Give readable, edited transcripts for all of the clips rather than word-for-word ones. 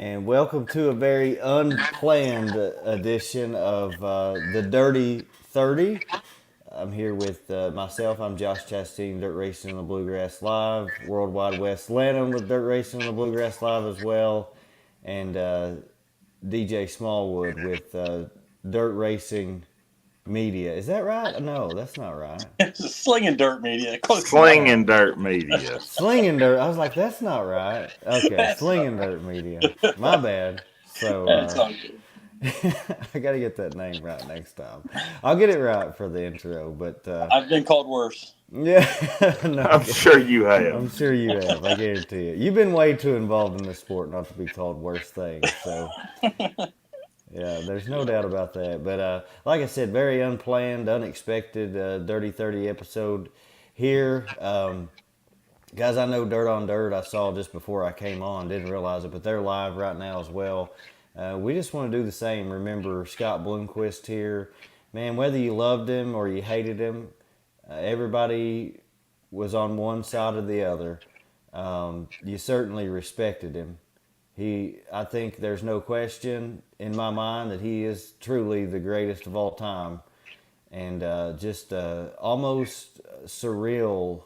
and welcome to a very unplanned edition of the Dirty 30. I'm here with myself. I'm Josh Chastain, Dirt Racing on the Bluegrass Live, Worldwide West Lanham with Dirt Racing on the Bluegrass Live as well, and DJ Smallwood with Dirt Racing Media. Is that right? No, that's not right. It's slinging dirt media. Close enough. Slinging Dirt Media. Slinging Dirt. I was like, that's not right. Okay, That's not Slinging Dirt Media. My bad. So That's all good. I got to get that name right next time. I'll get it right for the intro, but I've been called worse. yeah, no, I'm sure you I'm have. sure you have. I guarantee it. You've been way too involved in this sport not to be called worse things. So yeah, there's no doubt about that. But like I said, very unplanned, unexpected, Dirty 30 episode here. Guys, I know Dirt on Dirt. I saw just before I came on, didn't realize it, but they're live right now as well. We just want to do the same. Remember Scott Bloomquist here. Man, whether you loved him or you hated him, everybody was on one side or the other. You certainly respected him. I think there's no question in my mind that he is truly the greatest of all time, and just almost surreal.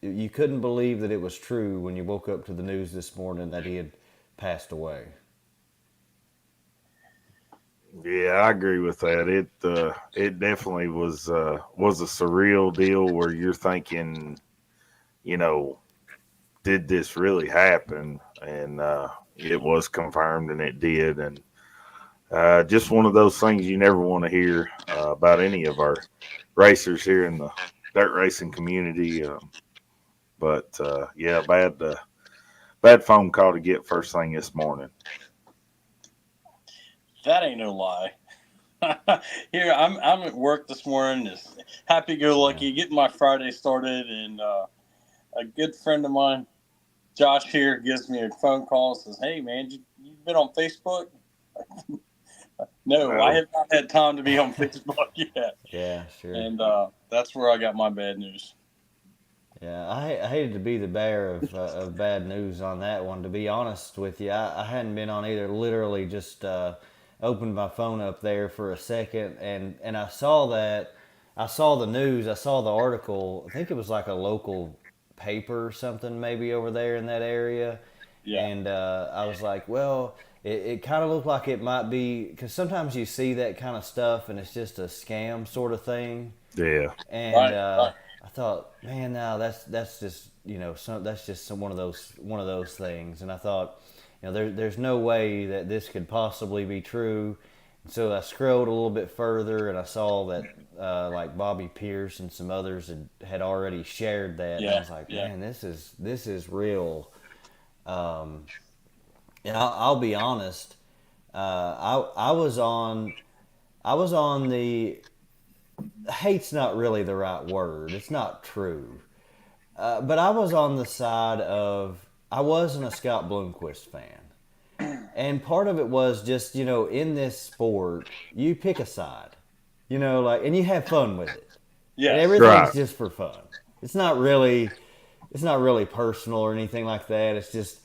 You couldn't believe that it was true when you woke up to the news this morning that he had passed away. Yeah, I agree with that. It definitely was a surreal deal where you're thinking, you know, did this really happen? And it was confirmed, and it did. And just one of those things you never want to hear about any of our racers here in the dirt racing community. But yeah, bad phone call to get first thing this morning. That ain't no lie. Here, I'm at work this morning, just happy go lucky, getting my Friday started, and a good friend of mine, Josh here, gives me a phone call and says, "Hey man, you been on Facebook?" No, I Well, have not had time to be on Facebook yet, Yeah, sure. and that's where I got my bad news. Yeah, I hated to be the bearer of bad news on that one. To be honest with you, I hadn't been on either. Literally, just opened my phone up there for a second, and I saw that. I saw the news. I saw the article. I think it was like a local paper or something, maybe over there in that area. Yeah, And I was like, well, it kind of looked like it might be because sometimes you see that kind of stuff, and it's just a scam sort of thing. yeah, And right, right. I thought, man, now that's just that's just one of those things. And I thought, there's no way that this could possibly be true. And so I scrolled a little bit further, and I saw that like Bobby Pierce and some others had already shared that, and I Yeah, was like, yeah. man, this is real. Um, and I'll be honest, I was on the hate's not really the right word. It's not true. But I was on the side of I wasn't a Scott Bloomquist fan. And part of it was just, in this sport, you pick a side. And you have fun with it. And Yes. everything's right. just for fun. It's not really personal or anything like that. It's just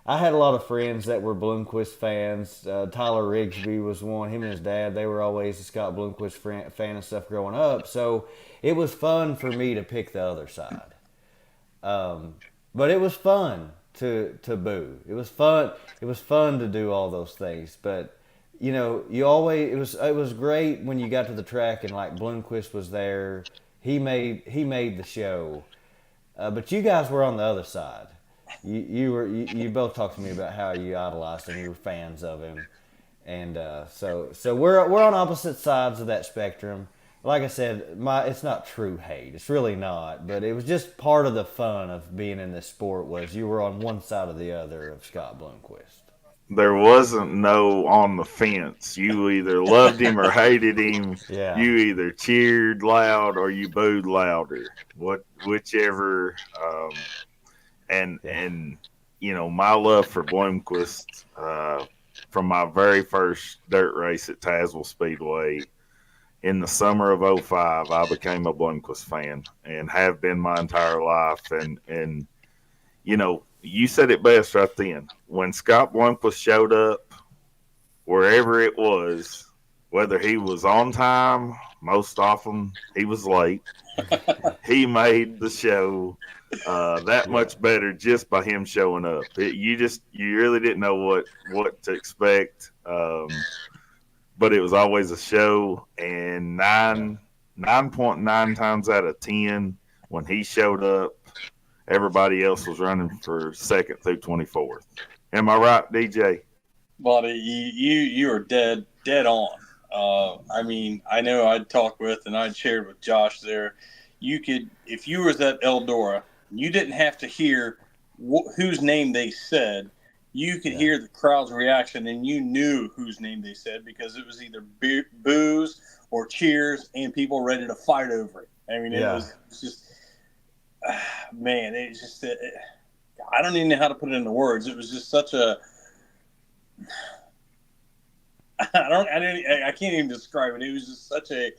I had a lot of friends that were Bloomquist fans. Tyler Rigsby was one. Him and his dad, they were always a Scott Bloomquist fan and stuff growing up. So it was fun for me to pick the other side. But it was fun to boo. It was fun. It was fun to do all those things. But you always it was great when you got to the track and like Bloomquist was there. He made the show. But you guys were on the other side. You both talked to me about how you idolized him. You were fans of him, and so we're on opposite sides of that spectrum. Like I said, it's not true hate. It's really not. But it was just part of the fun of being in this sport was you were on one side or the other of Scott Bloomquist. There wasn't no on the fence. You either loved him or hated him. Yeah, You either cheered loud or you booed louder. Whichever. yeah, And my love for Bloomquist from my very first dirt race at Tazewell Speedway in the summer of '05, I became a Bloomquist fan and have been my entire life. And you said it best right then. When Scott Bloomquist showed up, wherever it was, whether he was on time, most often he was late, he made the show that Yeah. much better just by him showing up. You really didn't know what to expect, but it was always a show. And 9.9 times out of 10, when he showed up, everybody else was running for second through 24th. Am I right, DJ? Buddy, you are dead on. I mean, I know I'd talked with and I'd shared with Josh there. You could, if you was at Eldora, you didn't have to hear whose name they said. You could hear the crowd's reaction, and you knew whose name they said because it was either boos or cheers, and people ready to fight over it. I mean, it was just, man, it's just, I don't even know how to put it into words. It was just such a, I can't even describe it. It was just such a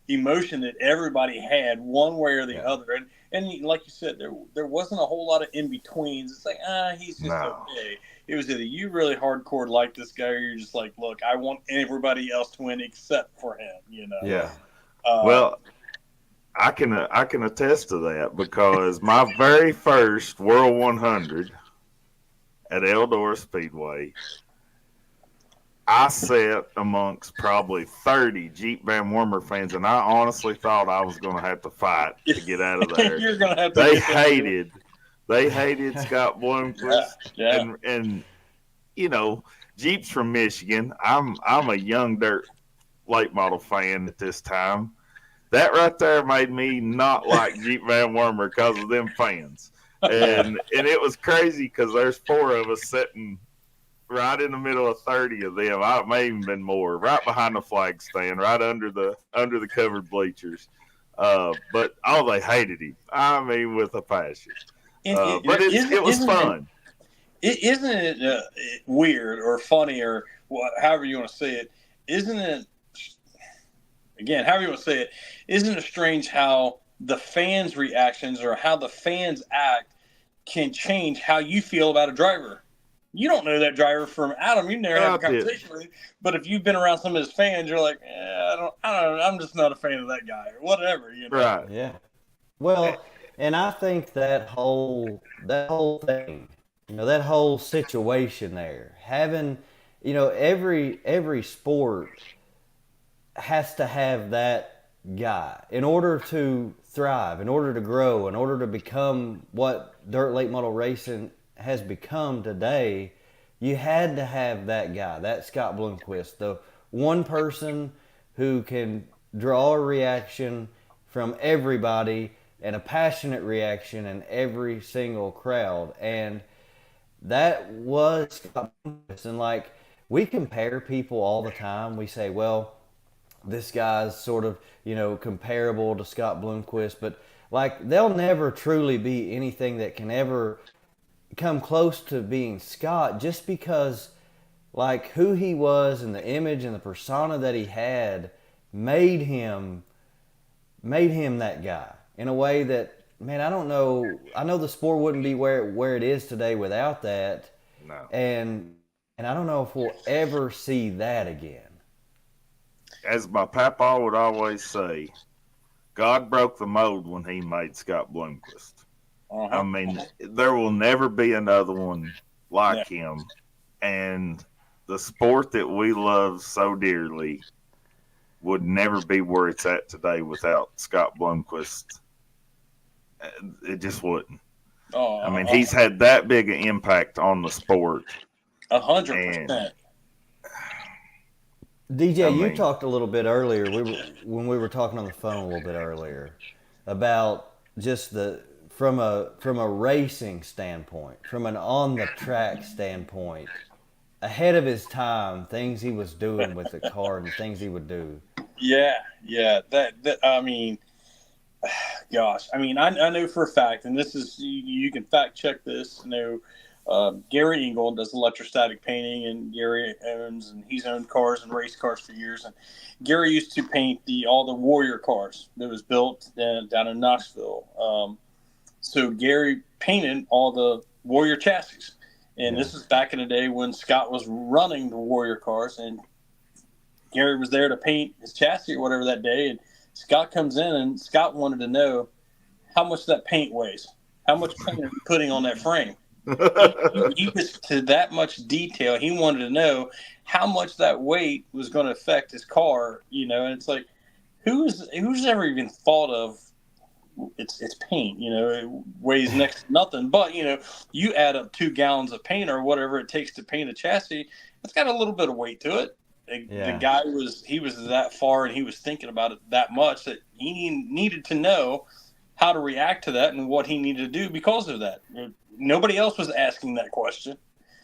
emotion that everybody had one way or the other. And like you said, there wasn't a whole lot of in-betweens. It's like, he's just okay. It was either you really hardcore like this guy, or you're just like, look, I want everybody else to win except for him, Yeah. Well, I can attest to that because my very first World 100 at Eldora Speedway, I sat amongst probably 30 Jeep Van Wormer fans, and I honestly thought I was going to have to fight to get out of there. You're gonna have to they hated Scott Bloomquist, yeah. and Jeep's from Michigan. I'm a young dirt late model fan at this time. That right there made me not like Jeep Van Wormer because of them fans, and it was crazy because there's 4 of us sitting right in the middle of 30 of them. I may even been more, right behind the flag stand, right under the covered bleachers. But they hated him. I mean, with a passion. But it was fun. Isn't it weird or funny or however you want to say it? Isn't it? Again, however you want to say it, isn't it strange how the fans' reactions or how the fans act can change how you feel about a driver? You don't know that driver from Adam. You never have a conversation with him. But if you've been around some of his fans, you're like, I don't know. I'm just not a fan of that guy or whatever. Right. Yeah. Well, and I think that whole thing, that whole situation there, having, every sport has to have that guy in order to thrive, in order to grow, in order to become what dirt late model racing has become today. You had to have that guy, that Scott Bloomquist, the one person who can draw a reaction from everybody and a passionate reaction in every single crowd. And that was Scott Bloomquist. And we compare people all the time. We say, well, this guy's sort of, comparable to Scott Bloomquist, but they'll never truly be anything that can ever come close to being Scott, just because who he was and the image and the persona that he had made him that guy in a way that, man, I don't know. I know the sport wouldn't be where it is today without that. No. And I don't know if we'll ever see that again. As my papa would always say, God broke the mold when he made Scott Bloomquist. I mean, there will never be another one like him. And the sport that we love so dearly would never be where it's at today without Scott Bloomquist. It just wouldn't. I mean, he's had that big an impact on the sport. 100%. DJ, you talked a little bit earlier, when we were talking on the phone a little bit earlier, about just from a racing standpoint, from an on the track standpoint, ahead of his time, things he was doing with the car and things he would do. Yeah. That I mean, gosh, I mean, I know for a fact, and this is you can fact check this. Gary Engel does electrostatic painting, and Gary owns, and he's owned cars and race cars for years. And Gary used to paint all the Warrior cars that was built down in Knoxville. So Gary painted all Warrior chassis. And Yeah. this is back in the day when Scott was running the Warrior cars, and Gary was there to paint his chassis or whatever that day. And Scott comes in, and Scott wanted to know how much that paint weighs. How much paint are you putting on that frame? He was to that much detail. He wanted to know how much that weight was going to affect his car, and it's like, who's ever even thought of it's paint, it weighs next to nothing, but you add up 2 gallons of paint or whatever it takes to paint a chassis, it's got a little bit of weight to it. The guy was that far, and he was thinking about it that much that he needed to know how to react to that and what he needed to do because of that. Nobody else was asking that question.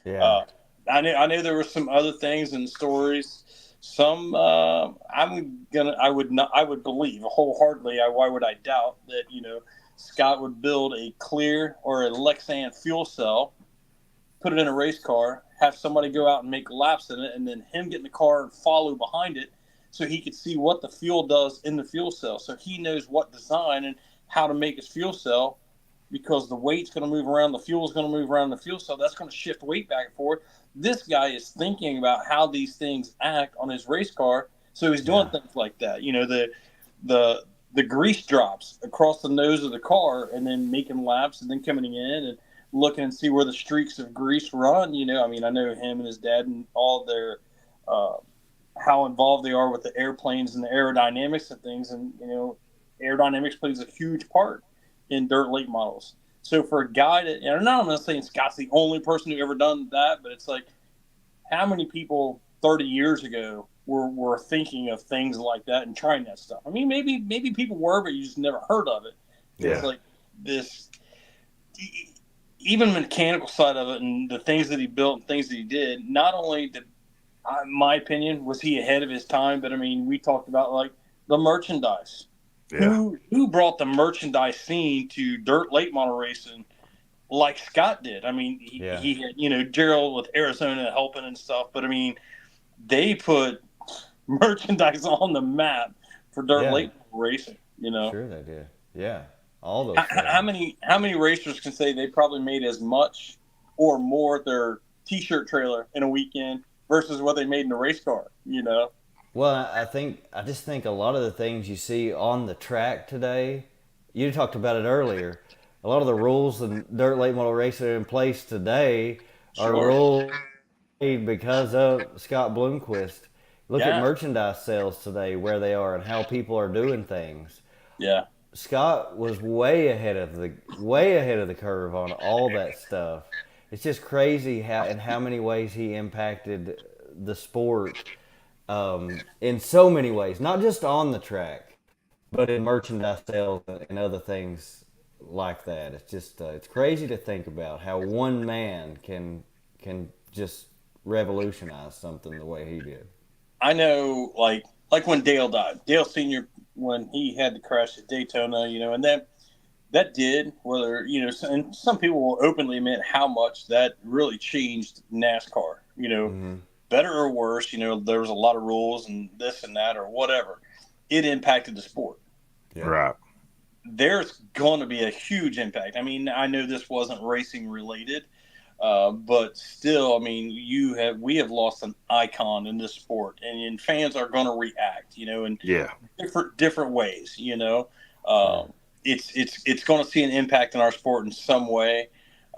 Yeah. I knew there were some other things and stories. Some I would believe wholeheartedly. Why would I doubt that? Scott would build a Clear or a Lexan fuel cell, put it in a race car, have somebody go out and make laps in it, and then him get in the car and follow behind it, so he could see what the fuel does in the fuel cell. So he knows what design and how to make his fuel cell, because the weight's going to move around, the fuel's going to move around the fuel cell. That's going to shift weight back and forth. This guy is thinking about how these things act on his race car, so he's doing things like that. The grease drops across the nose of the car, and then making laps, and then coming in and looking and see where the streaks of grease run. I know him and his dad and all their how involved they are with the airplanes and the aerodynamics and things, and aerodynamics plays a huge part in dirt late models. So for a guy that, and I'm not saying Scott's the only person who ever done that, but it's like, how many people 30 years ago were thinking of things like that and trying that stuff? I mean, maybe people were, but you just never heard of it. Yeah. It's like this, even mechanical side of it, and the things that he built and things that he did. Not only did, in my opinion, was he ahead of his time, but I mean, we talked about like the merchandise. Yeah. Who brought the merchandise scene to dirt late model racing like Scott did? I mean, he had, Gerald with Arizona helping and stuff, but I mean, they put merchandise on the map for dirt late model racing, Sure they did. Yeah. All those how many racers can say they probably made as much or more their t-shirt trailer in a weekend versus what they made in a race car, Well, I just think a lot of the things you see on the track today, you talked about it earlier. A lot of the rules and dirt late model racing in place today are rules made because of Scott Bloomquist. Look at merchandise sales today, where they are and how people are doing things. Yeah. Scott was way ahead of the curve on all that stuff. It's just crazy how many ways he impacted the sport. In so many ways, not just on the track, but in merchandise sales and other things like that. It's just it's crazy to think about how one man can just revolutionize something the way he did. I know, like when Dale died, Dale Senior, when he had the crash at Daytona, and that did, whether and some people will openly admit how much that really changed NASCAR. Mm-hmm. Better or worse, there was a lot of rules and this and that or whatever. It impacted the sport. Yeah. Right. There's going to be a huge impact. I mean, I know this wasn't racing related, but still, I mean, we have lost an icon in this sport, and fans are going to react, in different ways. It's going to see an impact in our sport in some way.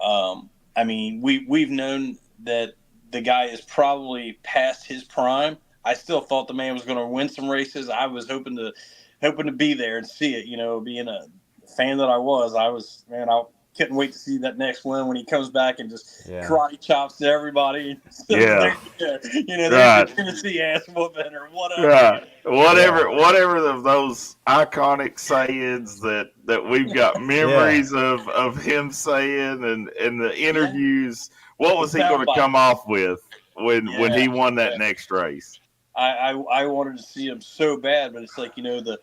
I mean, we've known that the guy is probably past his prime. I still thought the man was going to win some races. I was hoping to be there and see it. Being a fan that I couldn't wait to see that next win when he comes back and just karate chops to everybody. There's the Tennessee ass whooping or whatever. Right. Whatever of those iconic sayings that we've got memories of him saying and the interviews. What was he going to come off with when he won that next race? I wanted to see him so bad, but it's like, the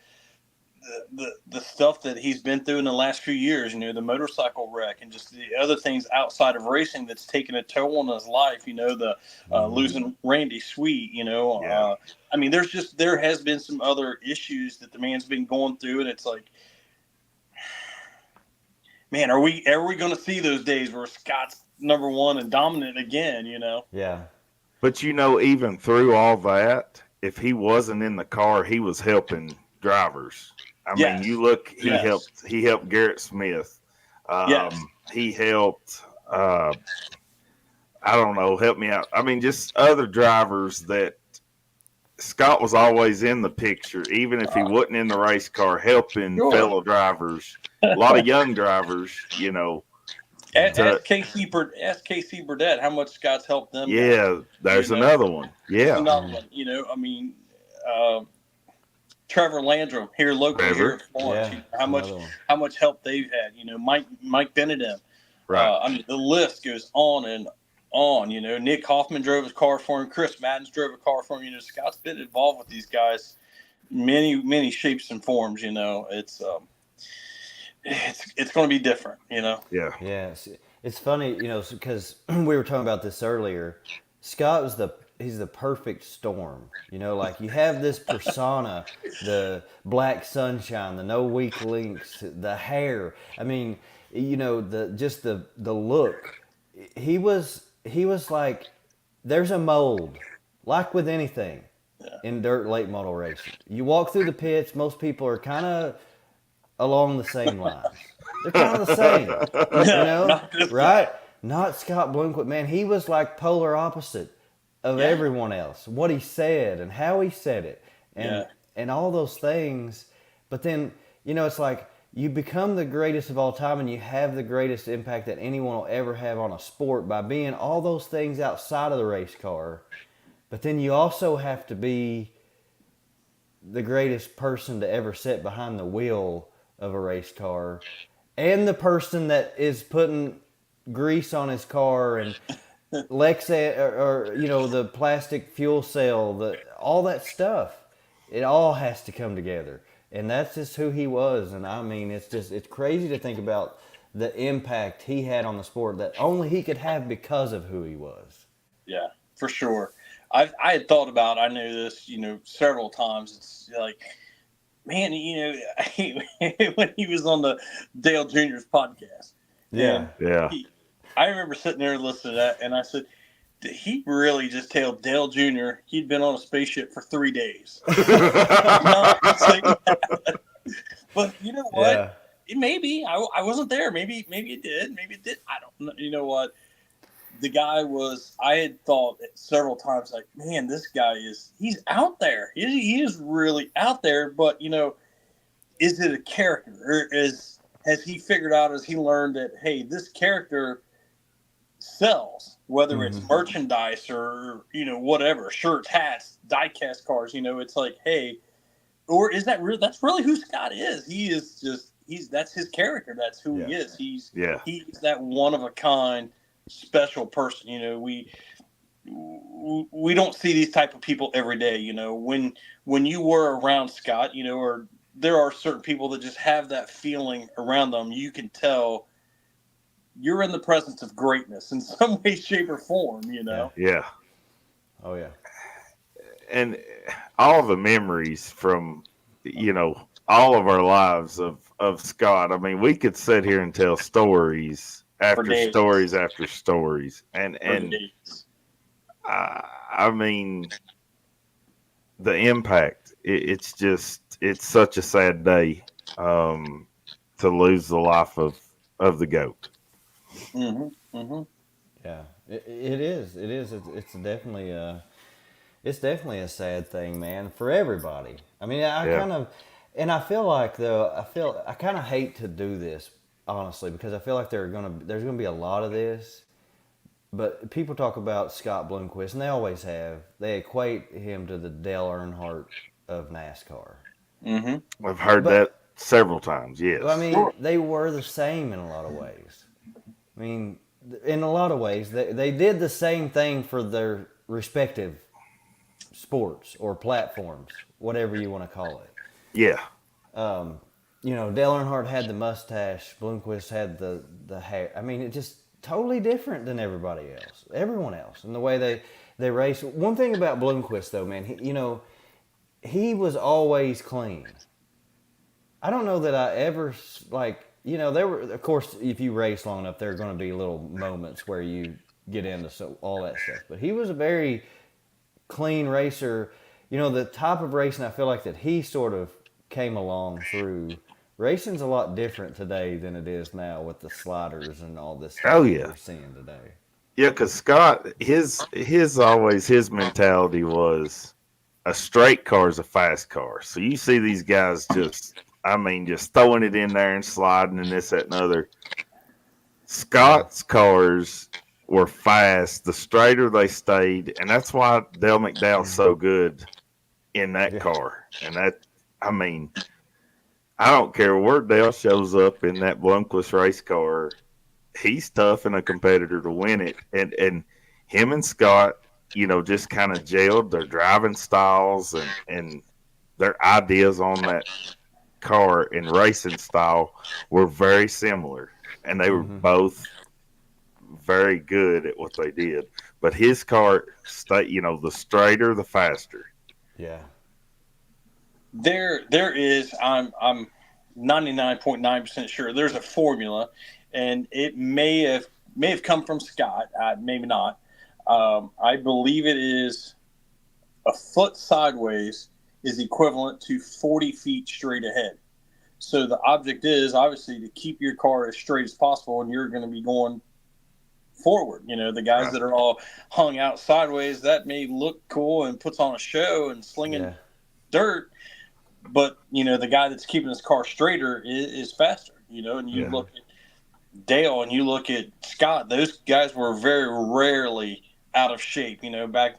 stuff that he's been through in the last few years, the motorcycle wreck and just the other things outside of racing that's taken a toll on his life, losing Randy Sweet, I mean, there has been some other issues that the man's been going through, and it's like, man, are we going to see those days where Scott's number one and dominant again? Yeah. But even through all that, if he wasn't in the car, he was helping drivers. I mean, Yes. you look, Yes. he helped Garrett Smith. Yes. He helped, I don't know, help me out. I mean, just other drivers that Scott was always in the picture, even if he wasn't in the race car, helping Sure. fellow drivers, a lot of young drivers. Ask Casey Burdett how much Scott's helped them. Yeah, there's another one. Yeah. Another one. I mean, Trevor Landrum here locally here at Florence. Yeah, how much help they've had. Mike Benedum. Right. I mean, the list goes on and on. Nick Hoffman drove his car for him. Chris Maddens drove a car for him. Scott's been involved with these guys many shapes and forms. It's going to be different. Yeah. Yeah. It's funny, because we were talking about this earlier. Scott was he's the perfect storm. Like you have this persona, the black sunshine, the no weak links, the hair. I mean, the look. He was like, there's a mold, like with anything in dirt late model racing. You walk through the pits, most people are kind of along the same lines. They're kind of the same, right? Not Scott Bloomquist, man. He was like polar opposite of everyone else. What he said and how he said it, and all those things. But then it's like you become the greatest of all time, and you have the greatest impact that anyone will ever have on a sport by being all those things outside of the race car. But then you also have to be the greatest person to ever sit behind the wheel of a race car, and the person that is putting grease on his car and Lexan or the plastic fuel cell, all that stuff. It all has to come together, and that's just who he was. And I mean, it's crazy to think about the impact he had on the sport that only he could have because of who he was. Yeah, for sure. I had thought about, I knew this, several times. It's like, man, when he was on the Dale Jr.'s podcast. Yeah. Yeah. I remember sitting there listening to that, and I said, did he really just tell Dale Jr. he'd been on a spaceship for 3 days? But you know what? Yeah. It maybe. I wasn't there. Maybe it did. Maybe it did. I don't know. You know what? The guy I had thought several times, like, man, this guy he's out there. He is really out there. But, is it a character? Or has he figured out, as he learned that, hey, this character sells, whether it's merchandise or, whatever, shirts, hats, die-cast cars, it's like, hey, or is that's really who Scott is. He is that's his character. That's who he is. He's that one-of-a-kind special person. We don't see these type of people every day. When you were around Scott, or there are certain people that just have that feeling around them. You can tell you're in the presence of greatness in some way, shape, or form. Yeah. Oh yeah. And all the memories from all of our lives of Scott. I mean, we could sit here and tell stories after stories after stories, and I mean, the impact. It's such a sad day to lose the life of the GOAT. Mm-hmm. Mm-hmm. Yeah, it is. It is. It's definitely a sad thing, man, for everybody. I mean, I feel like though, I kind of hate to do this, honestly, because I feel like there's gonna be a lot of this. But people talk about Scott Bloomquist, and they always have. They equate him to the Dale Earnhardt of NASCAR. Mm-hmm. I've heard that several times. Yes. I mean, they were the same in a lot of ways. I mean, in a lot of ways, they did the same thing for their respective sports or platforms, whatever you want to call it. Yeah. Dale Earnhardt had the mustache. Bloomquist had the hair. I mean, it just totally different than everyone else, and the way they race. One thing about Bloomquist, though, man, he was always clean. I don't know that I ever there were, of course, if you race long enough, there are going to be little moments where you get into all that stuff. But he was a very clean racer. The type of racing I feel like that he sort of came along through. Racing's a lot different today than it is now with the sliders and all this Oh stuff that yeah, we're seeing today. yeah. Because Scott, his mentality was a straight car is a fast car. So you see these guys just, I mean, just throwing it in there and sliding and this, that, and other. Yeah, Scott's cars were fast. The straighter they stayed, and that's why Dale McDowell's so good in that yeah, car. And I mean, I don't care where Dale shows up in that Blomquist race car. He's tough and a competitor to win it. And him and Scott, just kind of gelled their driving styles and their ideas on that car and racing style were very similar. And they were both very good at what they did. But his car, the straighter, the faster. yeah, There is. I'm 99.9% sure there's a formula, and it may have come from Scott. Maybe not. I believe it is a foot sideways is equivalent to 40 feet straight ahead. So the object is obviously to keep your car as straight as possible, and you're going to be going forward. The guys Right. that are all hung out sideways, that may look cool and puts on a show and slinging yeah, dirt, but the guy that's keeping his car straighter is faster. And you Yeah. look at Dale and you look at Scott; those guys were very rarely out of shape. Back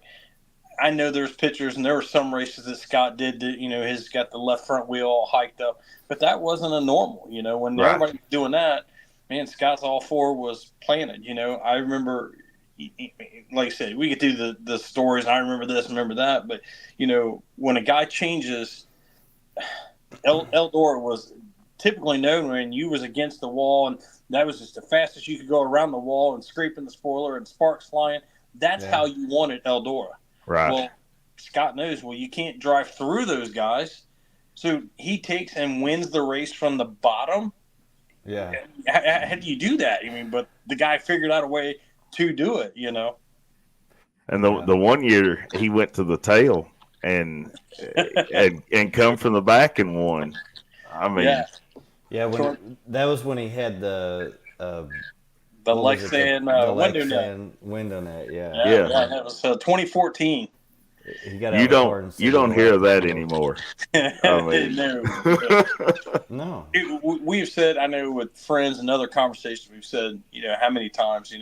I know there's pictures and there were some races that Scott did that his got the left front wheel all hiked up, but that wasn't a normal. When Right. everybody was doing that, man, Scott's all four was planted. I remember. Like I said, we could do the stories. I remember this, remember that. But when a guy changes, Eldora was typically known when you was against the wall, and that was just the fastest you could go around the wall and scraping the spoiler and sparks flying. That's yeah, how you wanted Eldora. Right. Well, Scott knows. Well, you can't drive through those guys, so he takes and wins the race from the bottom. yeah. How do you do that? But the guy figured out a way to do it. And Yeah. the one year he went to the tail and and come from the back and won. I mean, Yeah, Yeah, Sure. that was when he had the the what was it? The window net. Lexan window net. Yeah, Yeah, Yeah. yeah, that was 2014. he got out of the car and you said don't the hear Lexan that window. anymore. I mean, No. No. We've said, I know with friends and other conversations, we've said, how many times,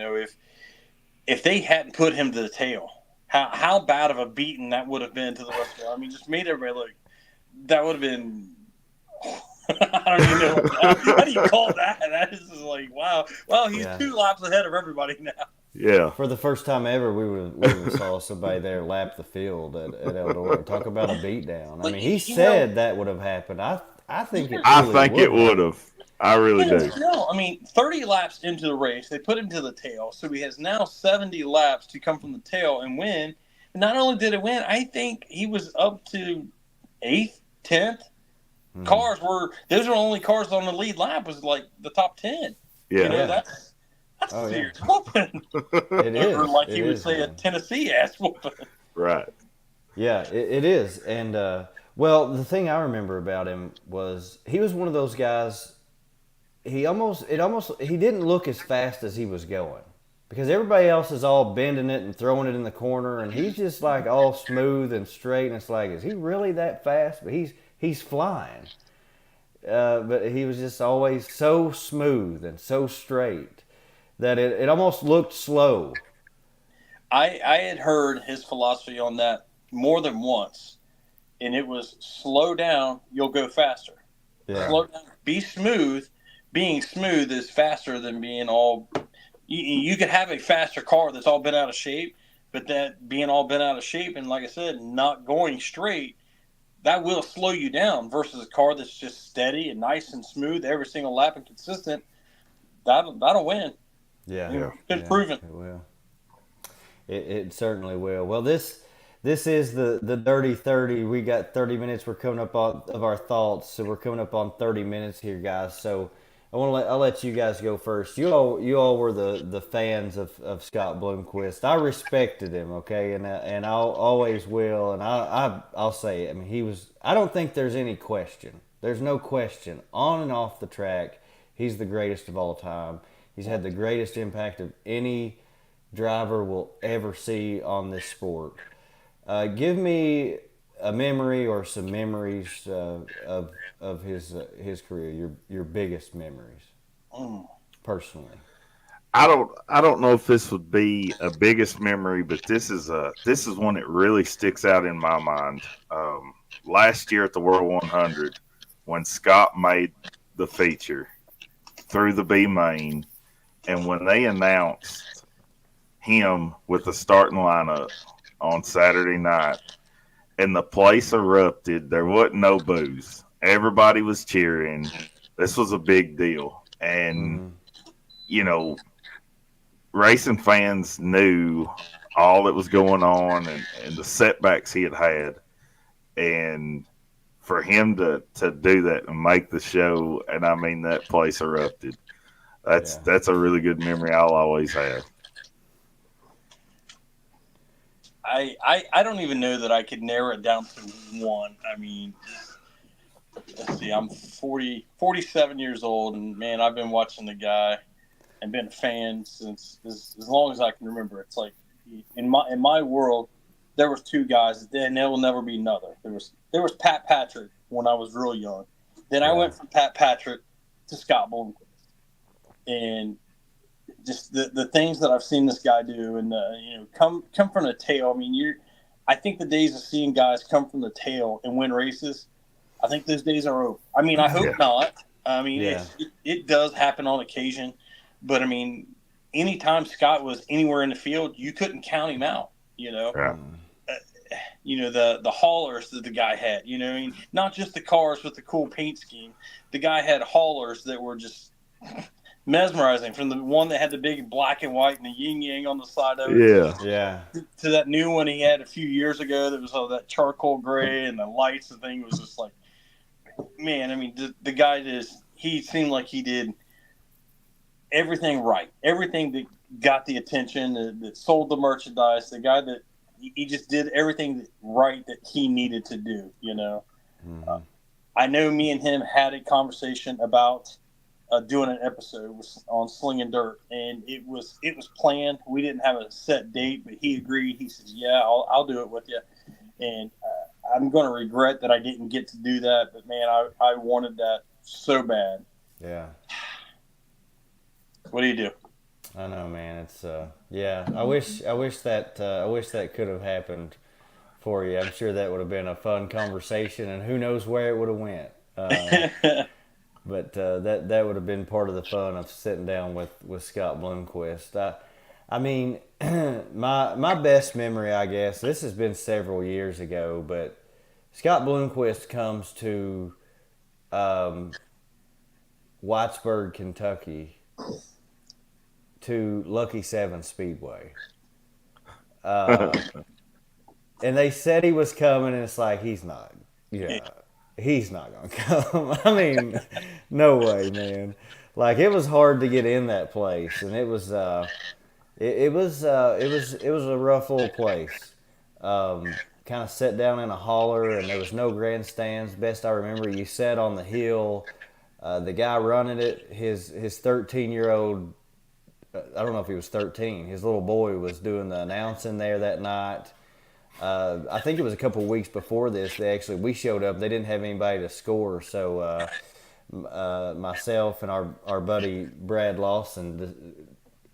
if they hadn't put him to the tail, how bad of a beating that would have been to the rest of them. Just made everybody look. That would have been. I don't even know. How do you call that? That is just like, wow. Well, he's Yeah. 2 laps ahead of everybody now. yeah. For the first time ever, we saw somebody there lap the field at Eldora. Talk about a beatdown. I But mean, he you said that would have happened. I think it I really think it would would have. I really do. No, 30 laps into the race, they put him to the tail, so he has now 70 laps to come from the tail and win. And not only did it win, I think he was up to 8th, 10th. Cars those were only cars on the lead lap was like the top 10. Yeah. That's Oh, a yeah. serious whooping. It is. Or like It he would is, say, a man. Tennessee ass whooping. Right. Yeah, it is. And well, the thing I remember about him was he was one of those guys. He didn't look as fast as he was going because everybody else is all bending it and throwing it in the corner, and he's just like all smooth and straight. And it's like, is he really that fast? But he's flying. But he was just always so smooth and so straight that it almost looked slow. I had heard his philosophy on that more than once, and it was slow down, you'll go faster. Yeah. Slow down, be smooth. Being smooth is faster than being all. You could have a faster car that's all bent out of shape, but that being all bent out of shape and, like I said, not going straight, that will slow you down versus a car that's just steady and nice and smooth every single lap and consistent. That'll win. Yeah. Yeah. Been proven. It will. It certainly will. Well, this is the Dirty 30. We got 30 minutes. We're coming up on of our thoughts, so we're coming up on 30 minutes here, guys. So I'll let you guys go first. You all were the fans of Scott Bloomquist. I respected him, okay, and I'll always will, and I'll say it. I mean, he was. I don't think there's any question. There's no question on and off the track. He's the greatest of all time. He's had the greatest impact of any driver will ever see on this sport. Give me a memory or some memories of his career. Your biggest memories, Mm. personally. I don't know if this would be a biggest memory, but this is one that really sticks out in my mind. Last year at the World 100, when Scott made the feature through the B main, and when they announced him with the starting lineup on Saturday night, and the place erupted. There wasn't no booze. Everybody was cheering. This was a big deal, and Mm-hmm. you know, racing fans knew all that was going on and the setbacks he had had, and for him to do that and make the show, and I mean that place erupted. That's Yeah. that's a really good memory I'll always have. I don't even know that I could narrow it down to one. I mean, let's see, I'm 47 years old, and man, I've been watching the guy and been a fan since as long as I can remember. It's like in my world, there was two guys, and there will never be another. There was Pat Patrick when I was real young. Then I Yeah. went from Pat Patrick to Scott Bloomquist, and just the things that I've seen this guy do, and come from the tail. I mean, I think the days of seeing guys come from the tail and win races, I think those days are over. I mean, I hope Yeah. not. I mean, Yeah. it does happen on occasion, but I mean, anytime Scott was anywhere in the field, you couldn't count him out. You know, Right. the haulers that the guy had. You know, I mean, not just the cars with the cool paint scheme. The guy had haulers that were just mesmerizing. From the one that had the big black and white and the yin yang on the side of it, Yeah. Yeah. to that new one he had a few years ago that was all that charcoal gray and the lights and thing was just like, man. I mean, the guy he seemed like he did everything right, everything that got the attention, that sold the merchandise. The guy that he just did everything right that he needed to do. You know, Mm-hmm. I know me and him had a conversation about doing an episode on Slinging Dirt, and it was planned. We didn't have a set date, but he agreed. He says, "Yeah, I'll do it with you." And I'm going to regret that I didn't get to do that, but man, I wanted that so bad. Yeah. What do you do? I know, man. It's yeah. I wish that could have happened for you. I'm sure that would have been a fun conversation, and who knows where it would have went. But that would have been part of the fun of sitting down with Scott Bloomquist. I mean, my best memory, I guess, this has been several years ago, but Scott Bloomquist comes to Whitesburg, Kentucky, to Lucky 7 Speedway. And they said he was coming, and it's like, he's not. Yeah, he's not going to come. I mean, no way, man. Like, it was hard to get in that place, and it was a rough little place. Kind of sat down in a holler, and there was no grandstands. Best I remember, you sat on the hill. The guy running it, his 13-year-old, I don't know if he was 13. His little boy was doing the announcing there that night. I think it was a couple of weeks before this. We showed up. They didn't have anybody to score, so myself and our buddy Brad Lawson,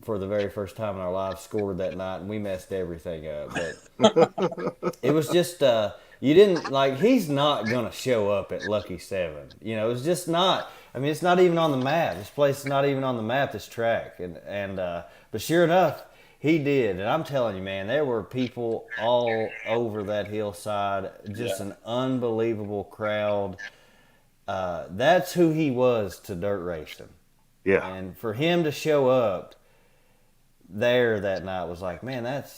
for the very first time in our lives, scored that night, and we messed everything up. But it was just you didn't like. He's not gonna show up at Lucky 7. You know, it's just not. I mean, it's not even on the map. This place is not even on the map. This track, and but sure enough, he did. And I'm telling you, man, there were people all over that hillside. Just Yeah. an unbelievable crowd. That's who he was to dirt racing, Yeah. and for him to show up there that night was like, man, that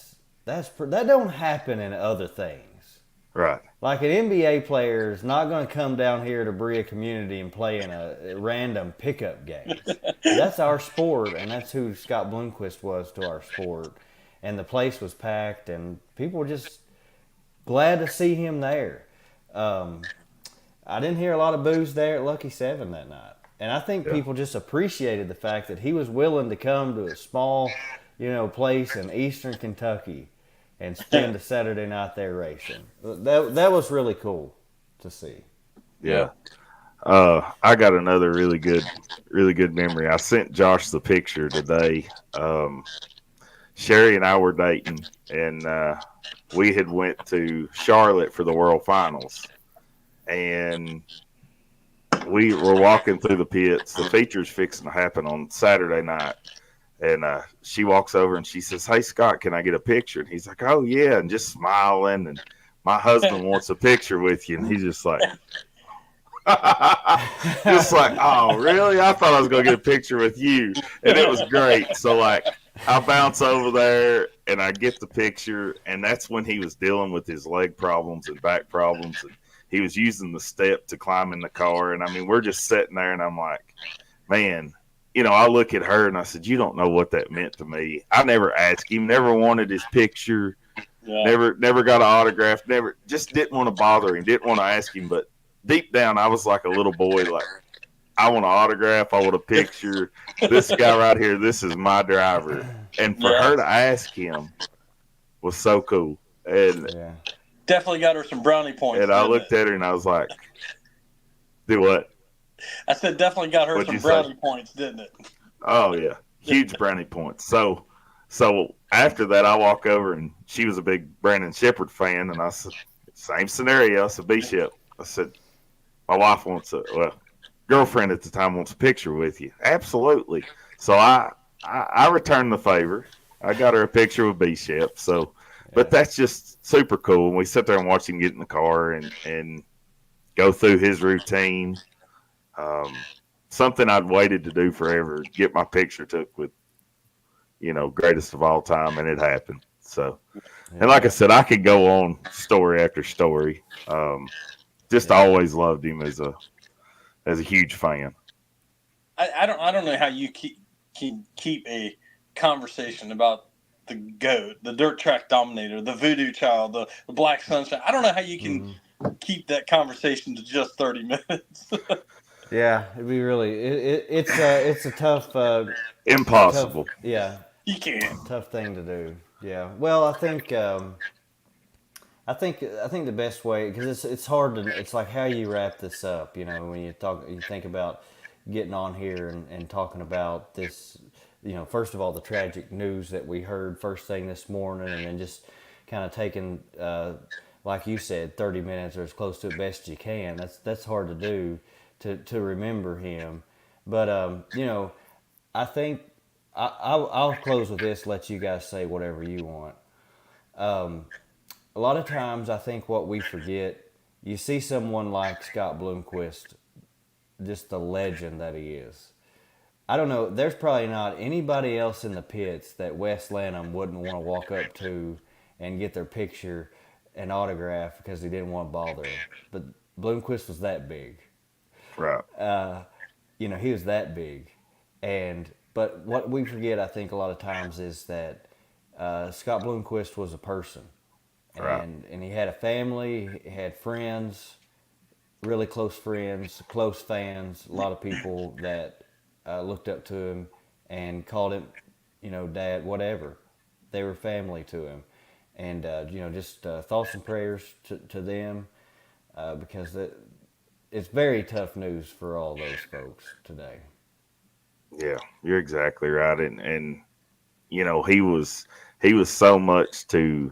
don't happen in other things. Right. Like an NBA player is not going to come down here to Berea community and play in a random pickup games. That's our sport, and that's who Scott Bloomquist was to our sport. And the place was packed, and people were just glad to see him there. I didn't hear a lot of boos there at Lucky 7 that night. And I think people just appreciated the fact that he was willing to come to a small, place in eastern Kentucky and spend a Saturday night there racing. That was really cool to see. Yeah. I got another really good memory. I sent Josh the picture today. Sherry and I were dating, and we had went to Charlotte for the World Finals, and we were walking through the pits. The feature's fixing to happen on Saturday night, and she walks over and she says, "Hey, Scott, can I get a picture?" And he's like, "Oh yeah," and just smiling. And my husband wants a picture with you, and he's just like. Just like, oh, really? I thought I was going to get a picture with you. And it was great. So, like, I bounce over there and I get the picture. And that's when he was dealing with his leg problems and back problems. And he was using the step to climb in the car. And I mean, we're just sitting there and I'm like, man, I look at her and I said, you don't know what that meant to me. I never asked him, never wanted his picture, never got an autograph, just didn't want to bother him, didn't want to ask him. But deep down, I was like a little boy, like, I want an autograph, I want a picture. This guy right here, this is my driver. And for her to ask him was so cool. And definitely got her some brownie points. And I looked at her and I was like, do what? I said definitely got her some brownie points, didn't it? Oh, yeah. Huge brownie points. So after that, I walk over and she was a big Brandon Shepard fan. And I said, same scenario. I said, B-Shep. I said, my wife girlfriend at the time wants a picture with you. Absolutely. So I returned the favor. I got her a picture with B-Shep. So, but that's just super cool. And we sit there and watch him get in the car and go through his routine. Something I'd waited to do forever, get my picture took with, greatest of all time, and it happened. So, and like I said, I could go on story after story. Just always loved him as a huge fan. I don't know how you can keep a conversation about the GOAT, the dirt track dominator, the voodoo child, the black sunshine. I don't know how you can keep that conversation to just 30 minutes. Yeah, it'd be really. It's a tough. Impossible. You can't. Tough thing to do. Yeah. Well, I think. I think the best way, because it's hard to, it's like how you wrap this up, when you think about getting on here and talking about this, first of all, the tragic news that we heard first thing this morning, and then just kind of taking, like you said, 30 minutes or as close to it best you can. That's hard to do, to remember him. But, I think I'll close with this, let you guys say whatever you want. A lot of times I think what we forget, you see someone like Scott Bloomquist, just the legend that he is. I don't know, there's probably not anybody else in the pits that Wes Lanham wouldn't want to walk up to and get their picture and autograph because he didn't want to bother him. But Bloomquist was that big. Right. He was that big. But what we forget, I think, a lot of times is that Scott Bloomquist was a person. And he had a family, he had friends, really close friends, close fans, a lot of people that looked up to him and called him, Dad, whatever. They were family to him. And, just thoughts and prayers to them because it's very tough news for all those folks today. Yeah, you're exactly right. And he was so much to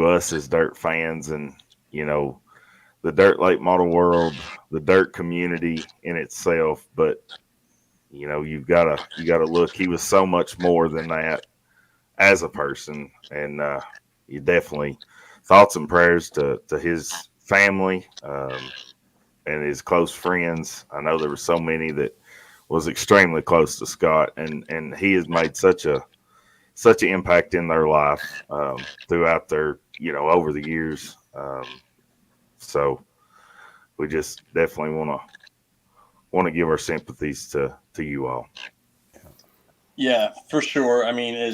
us as dirt fans, and the dirt late model world, the dirt community in itself. But you've got to look. He was so much more than that as a person, and you definitely thoughts and prayers to his family and his close friends. I know there were so many that was extremely close to Scott, and he has made such an impact in their life throughout their, over the years. So we just definitely want to give our sympathies to you all. Yeah, for sure. I mean,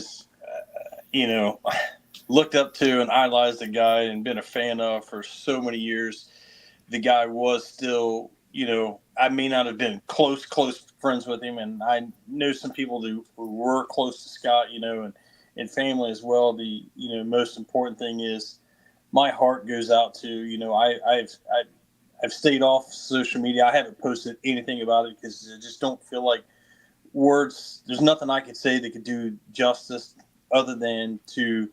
looked up to and idolized the guy and been a fan of for so many years. The guy was still, I may not have been close friends with him, and I know some people who were close to Scott, and family as well. The most important thing is my heart goes out to I've stayed off social media. I haven't posted anything about it because I just don't feel like words. There's nothing I could say that could do justice other than to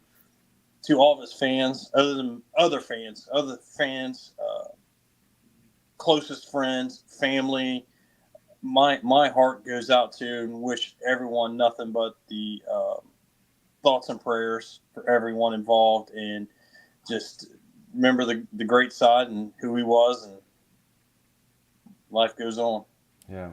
all of his fans, other than other fans, closest friends, family. My heart goes out to and wish everyone nothing but the thoughts and prayers for everyone involved, and just remember the great side and who he was, and life goes on. Yeah,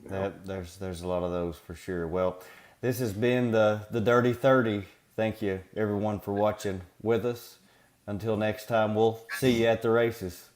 there's a lot of those for sure. Well, this has been the Dirty 30. Thank you everyone for watching with us. Until next time, we'll see you at the races.